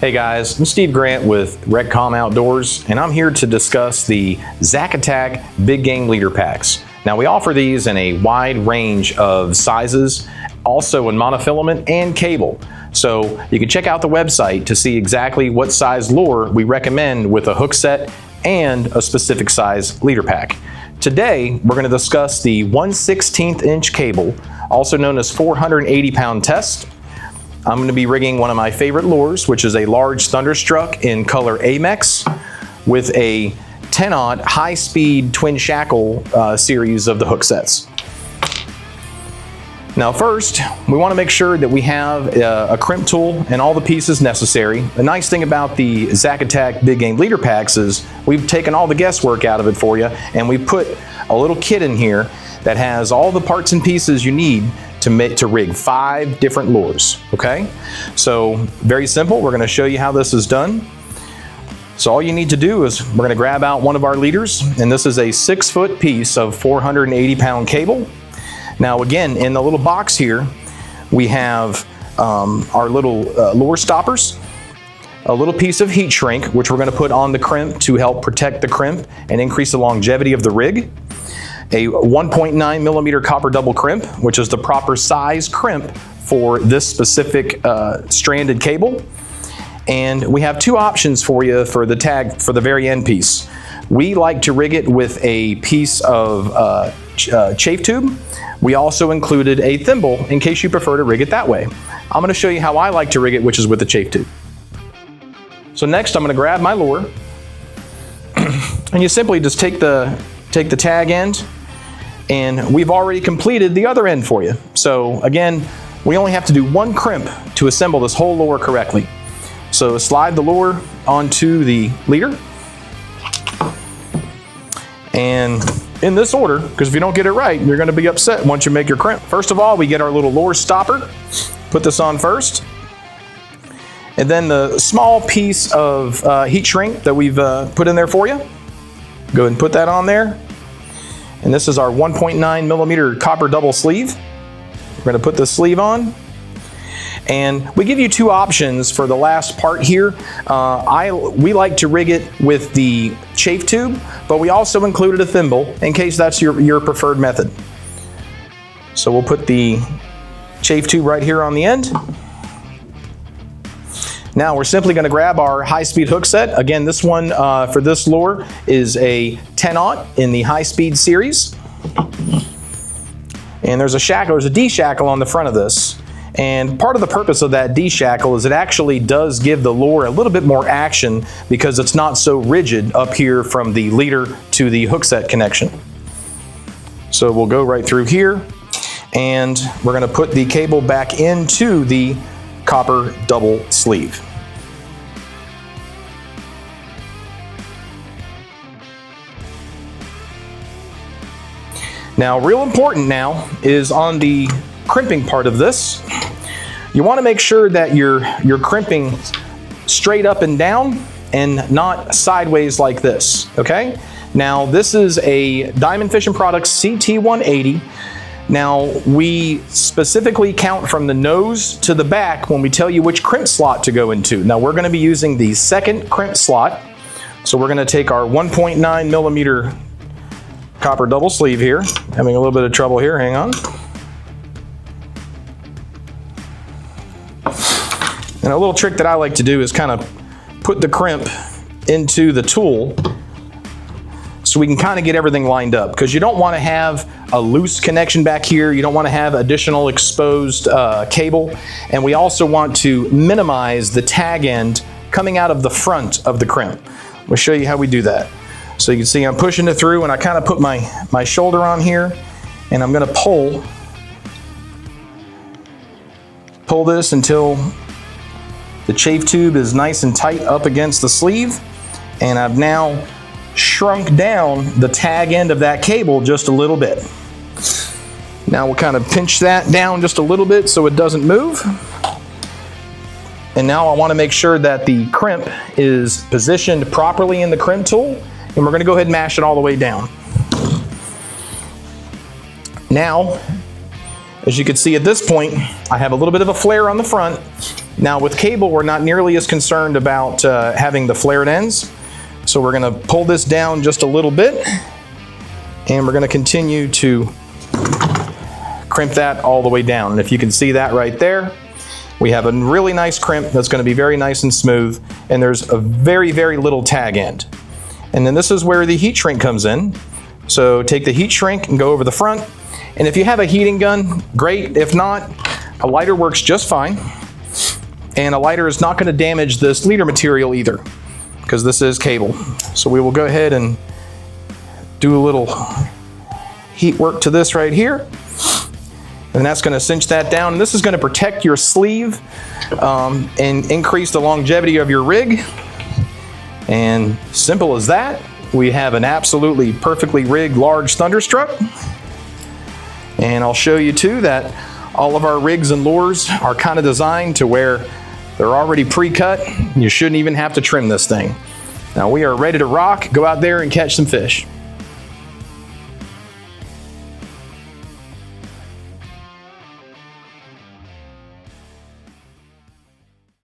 Hey guys, I'm Steve Grant with RecCom Outdoors, and I'm here to discuss the Zacatak Big Game Leader Packs. Now we offer these in a wide range of sizes, also in monofilament and cable. So you can check out the website to see exactly what size lure we recommend with a hook set and a specific size leader pack. Today, we're going to discuss the 1/16 inch cable, also known as 480 pound test. I'm going to be rigging one of my favorite lures, which is a large Thunderstruck in color Amex with a 10-aught high-speed twin shackle series of the hook sets. Now first, we want to make sure that we have a crimp tool and all the pieces necessary. The nice thing about the Zacatak Big Game Leader Packs is we've taken all the guesswork out of it for you, and we've put a little kit in here that has all the parts and pieces you need to rig 5 different lures, okay? So very simple, we're gonna show you how this is done. So all you need to do is we're gonna grab out one of our leaders, and this is a 6-foot piece of 480 pound cable. Now again, in the little box here, we have our little lure stoppers, a little piece of heat shrink, which we're gonna put on the crimp to help protect the crimp and increase the longevity of the rig. A 1.9 millimeter copper double crimp, which is the proper size crimp for this specific stranded cable. And we have 2 options for you for the tag for the very end piece. We like to rig it with a piece of chafe tube. We also included a thimble in case you prefer to rig it that way. I'm going to show you how I like to rig it, which is with the chafe tube. So next I'm going to grab my lure, and you simply just take the tag end, and we've already completed the other end for you. So again, we only have to do 1 crimp to assemble this whole lure correctly. So slide the lure onto the leader, and in this order, because if you don't get it right, you're going to be upset once you make your crimp. First of all, we get our little lure stopper, put this on first, and then the small piece of heat shrink that we've put in there for you. Go ahead and put that on there. And this is our 1.9 millimeter copper double sleeve. We're going to put the sleeve on. And we give you 2 options for the last part here. We like to rig it with the chafe tube, but we also included a thimble in case that's your preferred method. So we'll put the chafe tube right here on the end. Now we're simply going to grab our high-speed hook set. Again, this one for this lure is a 10-aught in the high-speed series. And there's a D-shackle on the front of this. And part of the purpose of that D-shackle is it actually does give the lure a little bit more action because it's not so rigid up here from the leader to the hook set connection. So we'll go right through here, and we're going to put the cable back into the copper double sleeve. Now, real important now is on the crimping part of this. You want to make sure that you're crimping straight up and down and not sideways like this, okay? Now, this is a Diamond Fishing Products CT180. Now, we specifically count from the nose to the back when we tell you which crimp slot to go into. Now, we're going to be using the 2nd crimp slot. So we're going to take our 1.9 millimeter copper double sleeve here. Having a little bit of trouble here, hang on. And a little trick that I like to do is kind of put the crimp into the tool so we can kind of get everything lined up, because you don't want to have a loose connection back here. You don't want to have additional exposed cable. And we also want to minimize the tag end coming out of the front of the crimp. We'll show you how we do that. So you can see I'm pushing it through, and I kind of put my shoulder on here, and I'm going to pull this until the chafe tube is nice and tight up against the sleeve, and I've now shrunk down the tag end of that cable just a little bit. Now we'll kind of pinch that down just a little bit so it doesn't move. And now I want to make sure that the crimp is positioned properly in the crimp tool, and we're going to go ahead and mash it all the way down. Now, as you can see at this point, I have a little bit of a flare on the front, Now with cable, we're not nearly as concerned about having the flared ends. So we're gonna pull this down just a little bit, and we're gonna continue to crimp that all the way down. And if you can see that right there, we have a really nice crimp that's gonna be very nice and smooth, and there's a very, very little tag end. And then this is where the heat shrink comes in. So take the heat shrink and go over the front. And if you have a heating gun, great. If not, a lighter works just fine. And a lighter is not gonna damage this leader material either, because this is cable. So we will go ahead and do a little heat work to this right here. And that's gonna cinch that down. And this is gonna protect your sleeve and increase the longevity of your rig. And simple as that, we have an absolutely perfectly rigged large Thunderstruck. And I'll show you too that all of our rigs and lures are kind of designed to where they're already pre-cut. You shouldn't even have to trim this thing. Now we are ready to rock, go out there and catch some fish.